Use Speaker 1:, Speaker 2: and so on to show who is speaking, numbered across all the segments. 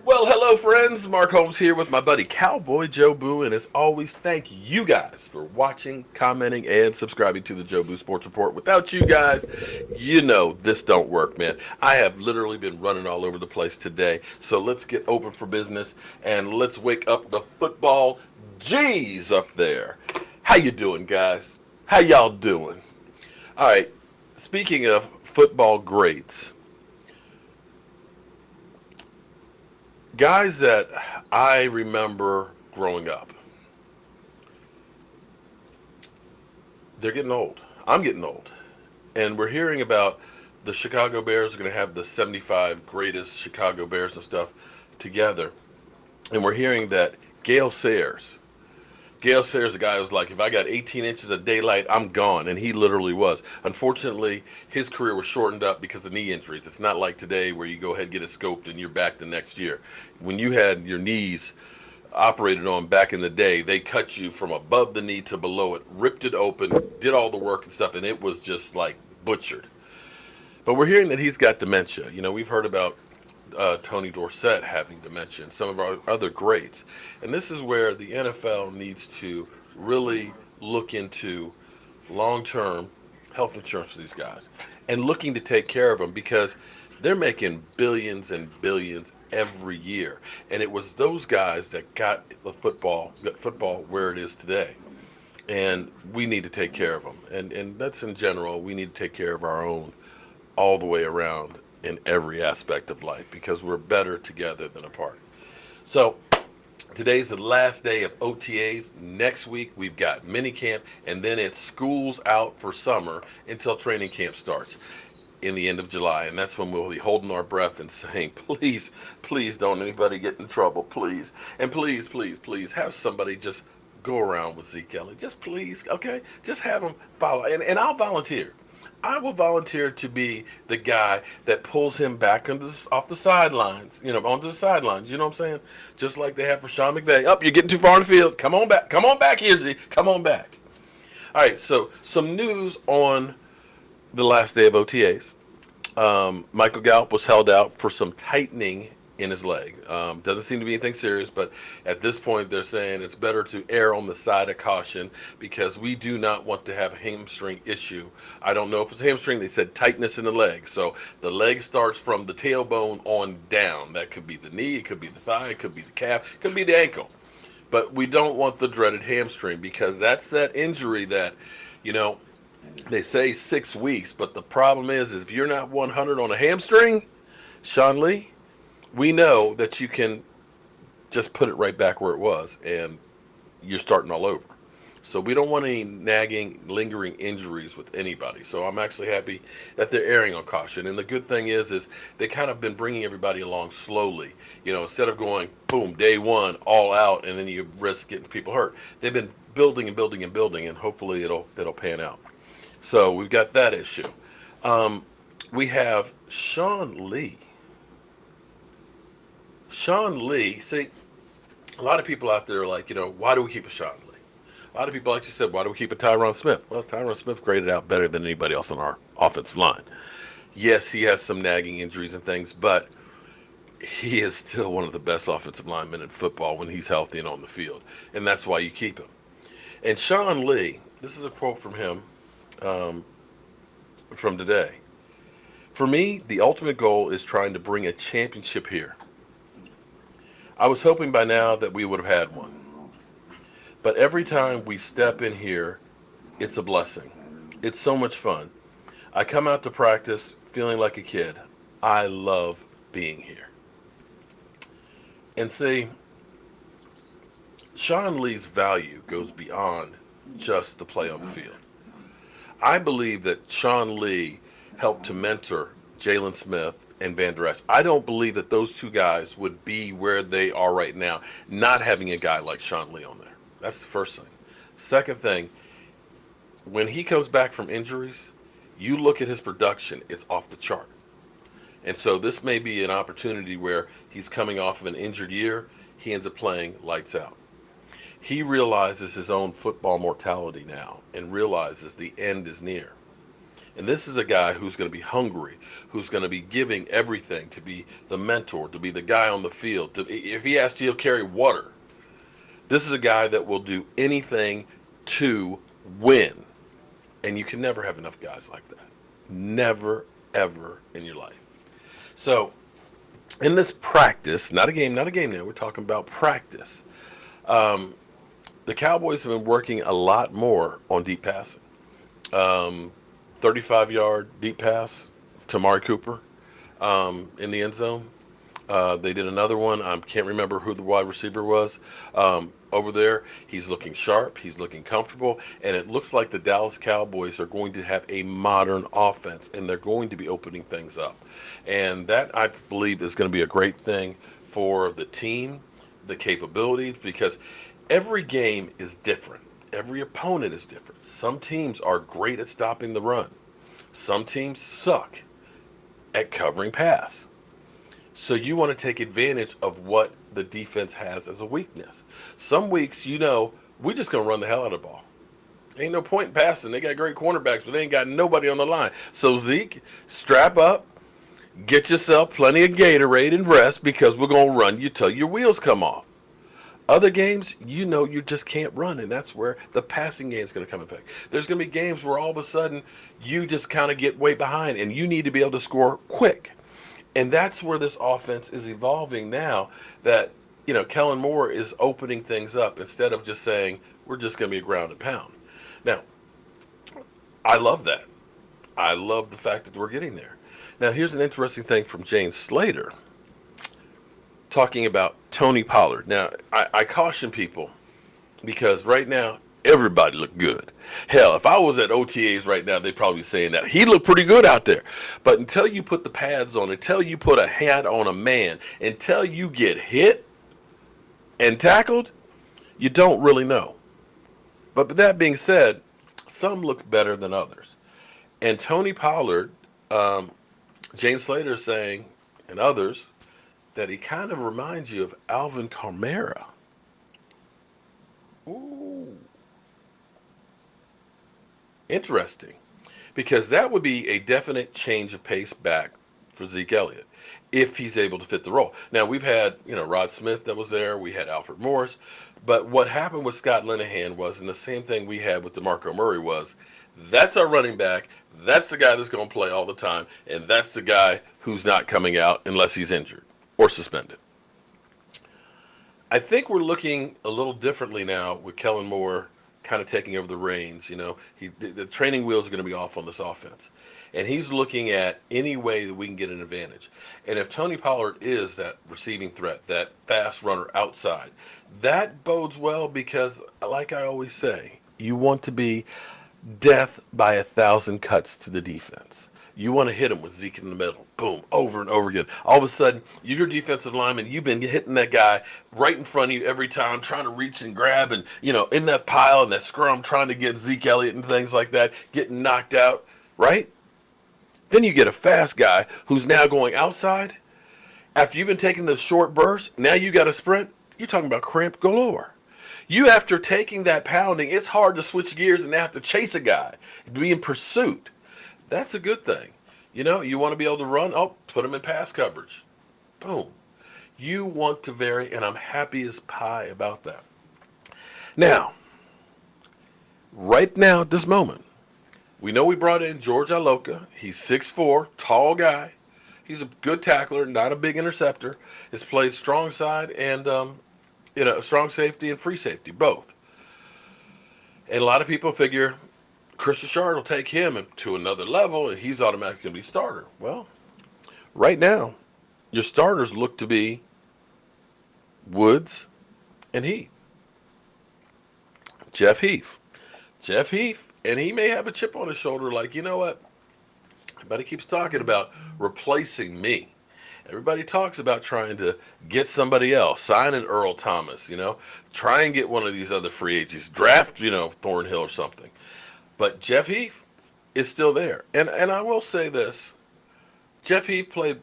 Speaker 1: Well, hello, friends. Mark Holmes here with my buddy Cowboy Joe Boo, and as always, thank you guys for watching, commenting, and subscribing to the Joe Boo Sports Report. Without you guys, you know this don't work, man. I have literally been running all over the place today, so let's get open for business and let's wake up the football G's up there. How you doing, guys? How y'all doing? All right. Speaking of football greats, guys that I remember growing up, they're getting old. I'm getting old. And we're hearing about the Chicago Bears are going to have the 75 greatest Chicago Bears and stuff together. And we're hearing that Gale Sayers, the guy who was like, if I got 18 inches of daylight, I'm gone. And he literally was. Unfortunately, his career was shortened up because of knee injuries. It's not like today where you go ahead and get it scoped and you're back the next year. When you had your knees operated on back in the day, they cut you from above the knee to below it, ripped it open, did all the work and stuff, and it was just like butchered. But we're hearing that he's got dementia. You know, we've heard about Tony Dorsett having dementia, and some of our other greats. And this is where the NFL needs to really look into long-term health insurance for these guys and looking to take care of them because they're making billions and billions every year. And it was those guys that got football where it is today. And we need to take care of them. And that's in general, we need to take care of our own all the way around in every aspect of life because we're better together than apart. So today's the last day of OTAs. Next week we've got minicamp, and then it's schools out for summer until training camp starts in the end of July, and that's when we'll be holding our breath and saying, please, please don't anybody get in trouble, please. And please, please, please have somebody just go around with Zeke Elliott. Just please, okay? Just have him follow. And I'll volunteer. I will volunteer to be the guy that pulls him back off the sidelines, onto the sidelines. You know what I'm saying? Just like they have for Sean McVay. You're getting too far in the field. Come on back. Come on back here, Z. Come on back. All right, so some news on the last day of OTAs. Michael Gallup was held out for some tightening in his leg. Doesn't seem to be anything serious, but at this point they're saying it's better to err on the side of caution because we do not want to have a hamstring issue. I don't know if it's a hamstring. They said tightness in the leg. So the leg starts from the tailbone on down. That could be the knee, it could be the thigh, it could be the calf, it could be the ankle. But we don't want the dreaded hamstring because that's that injury that, they say 6 weeks, but the problem is if you're not 100 on a hamstring, Sean Lee, we know that you can just put it right back where it was and you're starting all over. So we don't want any nagging, lingering injuries with anybody. So I'm actually happy that they're erring on caution. And the good thing is they kind of been bringing everybody along slowly. Instead of going, boom, day one, all out, and then you risk getting people hurt. They've been building and building and building, and hopefully it'll pan out. So we've got that issue. We have Sean Lee. Sean Lee, see, a lot of people out there are like, why do we keep a Sean Lee? A lot of people actually said, why do we keep a Tyron Smith? Well, Tyron Smith graded out better than anybody else on our offensive line. Yes, he has some nagging injuries and things, but he is still one of the best offensive linemen in football when he's healthy and on the field. And that's why you keep him. And Sean Lee, this is a quote from him from today. For me, the ultimate goal is trying to bring a championship here. I was hoping by now that we would have had one. But every time we step in here, it's a blessing. It's so much fun. I come out to practice feeling like a kid. I love being here. And see, Sean Lee's value goes beyond just the play on the field. I believe that Sean Lee helped to mentor Jalen Smith and Van Der Esch. I don't believe that those two guys would be where they are right now, not having a guy like Sean Lee on there. That's the first thing. Second thing, when he comes back from injuries, you look at his production, it's off the chart. And so this may be an opportunity where he's coming off of an injured year, he ends up playing lights out. He realizes his own football mortality now and realizes the end is near. And this is a guy who's going to be hungry, who's going to be giving everything to be the mentor, to be the guy on the field. If he has to, he'll carry water. This is a guy that will do anything to win. And you can never have enough guys like that. Never, ever in your life. So, in this practice, not a game now, we're talking about practice. The Cowboys have been working a lot more on deep passing. 35-yard deep pass to Amari Cooper in the end zone. They did another one. I can't remember who the wide receiver was over there. He's looking sharp. He's looking comfortable. And it looks like the Dallas Cowboys are going to have a modern offense, and they're going to be opening things up. And that, I believe, is going to be a great thing for the team, the capabilities, because every game is different. Every opponent is different. Some teams are great at stopping the run. Some teams suck at covering pass. So you want to take advantage of what the defense has as a weakness. Some weeks, we're just going to run the hell out of the ball. Ain't no point in passing. They got great cornerbacks, but they ain't got nobody on the line. So Zeke, strap up, get yourself plenty of Gatorade and rest, because we're going to run you till your wheels come off. Other games, you just can't run, and that's where the passing game is going to come in effect. There's going to be games where all of a sudden you just kind of get way behind, and you need to be able to score quick. And that's where this offense is evolving now, that, Kellen Moore is opening things up instead of just saying, we're just going to be a ground and pound. Now, I love that. I love the fact that we're getting there. Now, here's an interesting thing from Jane Slater talking about Tony Pollard. Now, I caution people, because right now, everybody looked good. Hell, if I was at OTAs right now, they'd probably be saying that. He looked pretty good out there. But until you put the pads on, until you put a hat on a man, until you get hit and tackled, you don't really know. But with that being said, some look better than others. And Tony Pollard, Jane Slater is saying, and others, that he kind of reminds you of Alvin Kamara. Ooh. Interesting. Because that would be a definite change of pace back for Zeke Elliott, if he's able to fit the role. Now, we've had, Rod Smith that was there. We had Alfred Morris. But what happened with Scott Linehan was, and the same thing we had with DeMarco Murray was, that's our running back. That's the guy that's going to play all the time. And that's the guy who's not coming out unless he's injured or suspended. I think we're looking a little differently now with Kellen Moore kind of taking over the reins. The training wheels are going to be off on this offense. And he's looking at any way that we can get an advantage. And if Tony Pollard is that receiving threat, that fast runner outside, that bodes well, because, like I always say, you want to be death by 1,000 cuts to the defense. You want to hit him with Zeke in the middle. Boom, over and over again. All of a sudden, you're defensive lineman. You've been hitting that guy right in front of you every time, trying to reach and grab, and, in that pile and that scrum, trying to get Zeke Elliott and things like that, getting knocked out, right? Then you get a fast guy who's now going outside. After you've been taking the short burst, now you got to sprint. You're talking about cramp galore. You, after taking that pounding, it's hard to switch gears and have to chase a guy, to be in pursuit. That's a good thing. You want to be able to run, put him in pass coverage. Boom. You want to vary, and I'm happy as pie about that. Now, right now at this moment, we know we brought in George Iloka. He's 6'4", tall guy. He's a good tackler, not a big interceptor. Has played strong side and, strong safety and free safety, both. And a lot of people figure Chris Richard will take him to another level, and he's automatically going to be starter. Well, right now, your starters look to be Woods and Heath. Jeff Heath, and he may have a chip on his shoulder like, you know what? Everybody keeps talking about replacing me. Everybody talks about trying to get somebody else, sign an Earl Thomas, try and get one of these other free agents, draft, Thornhill or something. But Jeff Heath is still there. And I will say this, Jeff Heath played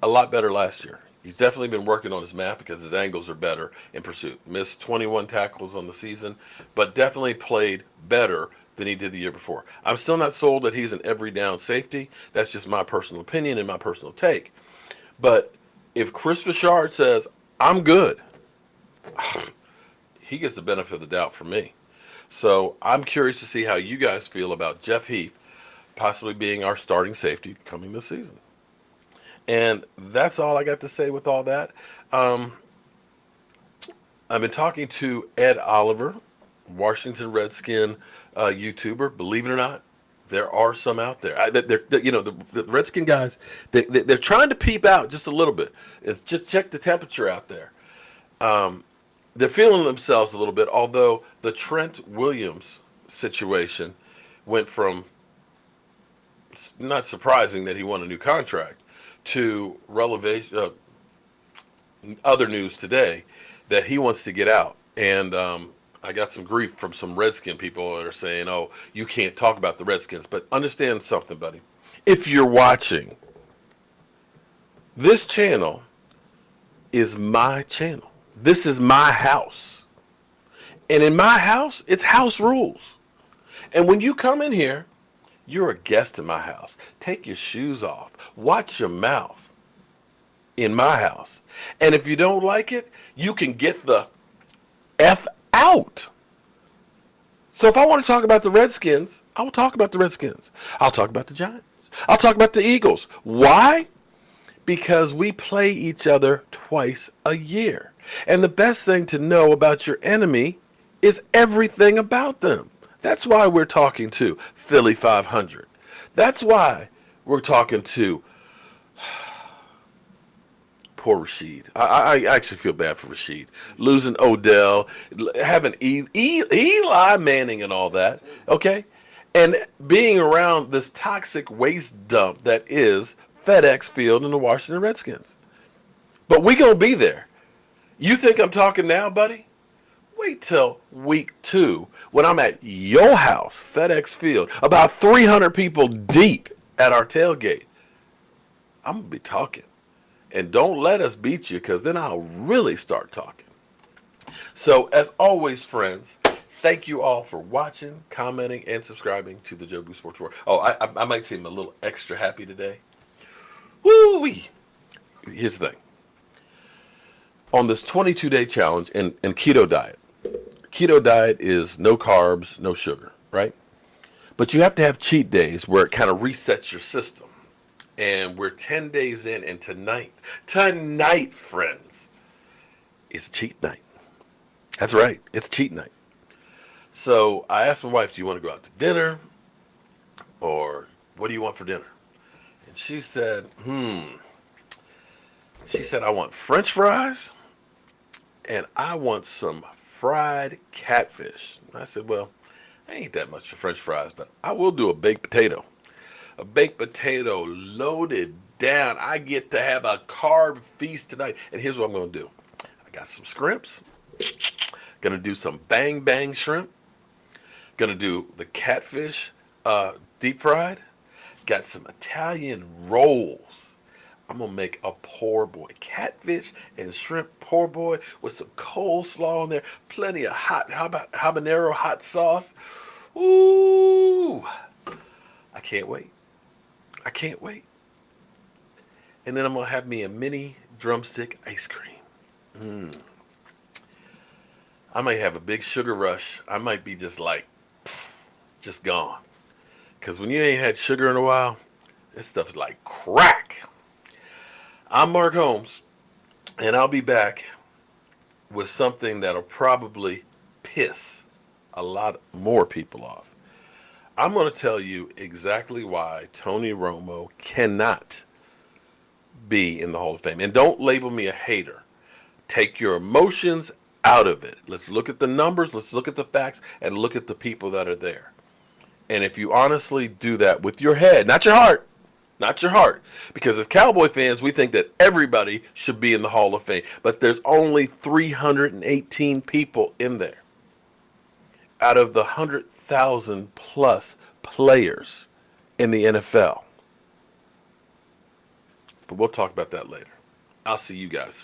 Speaker 1: a lot better last year. He's definitely been working on his math because his angles are better in pursuit. Missed 21 tackles on the season, but definitely played better than he did the year before. I'm still not sold that he's an every down safety. That's just my personal opinion and my personal take. But if Chris Richard says, I'm good, he gets the benefit of the doubt from me. So I'm curious to see how you guys feel about Jeff Heath possibly being our starting safety coming this season. And that's all I got to say with all that. I've been talking to Ed Oliver, Washington Redskin YouTuber. Believe it or not, there are some out there. The Redskin guys, they're trying to peep out just a little bit. It's just check the temperature out there. They're feeling themselves a little bit, although the Trent Williams situation went from not surprising that he won a new contract to relevation, other news today that he wants to get out. And I got some grief from some Redskin people that are saying, oh, you can't talk about the Redskins. But understand something, buddy. If you're watching, this channel is my channel. This is my house. And in my house, it's house rules. And when you come in here, you're a guest in my house. Take your shoes off. Watch your mouth in my house. And if you don't like it, you can get the F out. So if I want to talk about the Redskins, I will talk about the Redskins. I'll talk about the Giants. I'll talk about the Eagles. Why? Because we play each other twice a year. And the best thing to know about your enemy is everything about them. That's why we're talking to Philly 500. That's why we're talking to poor Rashid. I actually feel bad for Rashid. Losing Odell, having Eli Manning and all that, okay? And being around this toxic waste dump that is FedEx Field and the Washington Redskins. But we going to be there. You think I'm talking now, buddy? Wait till week 2 when I'm at your house, FedEx Field, about 300 people deep at our tailgate. I'm going to be talking. And don't let us beat you, because then I'll really start talking. So, as always, friends, thank you all for watching, commenting, and subscribing to the Joe Boo Sports World. Oh, I might seem a little extra happy today. Woo-wee! Here's the thing. On this 22-day challenge and keto diet is no carbs, no sugar, right? But you have to have cheat days where it kind of resets your system. And we're 10 days in, and tonight, friends, is cheat night. That's right, it's cheat night. So I asked my wife, do you want to go out to dinner? Or what do you want for dinner? And she said, I want French fries, and I want some fried catfish. I said, well, I ain't that much for French fries, but I will do a baked potato. A baked potato loaded down. I get to have a carb feast tonight. And here's what I'm going to do. I got some scrimps. Going to do some bang bang shrimp. Going to do the catfish deep fried. Got some Italian rolls. I'm going to make a poor boy. Catfish and shrimp poor boy with some coleslaw in there. Plenty of hot, how about habanero hot sauce? Ooh. I can't wait. I can't wait. And then I'm going to have me a mini drumstick ice cream. I might have a big sugar rush. I might be just like, just gone. Because when you ain't had sugar in a while, this stuff's like crack. I'm Mark Holmes, and I'll be back with something that'll probably piss a lot more people off. I'm going to tell you exactly why Tony Romo cannot be in the Hall of Fame. And don't label me a hater. Take your emotions out of it. Let's look at the numbers, let's look at the facts, and look at the people that are there. And if you honestly do that with your head, not your heart, because as Cowboy fans, we think that everybody should be in the Hall of Fame. But there's only 318 people in there out of the 100,000 plus players in the NFL. But we'll talk about that later. I'll see you guys soon.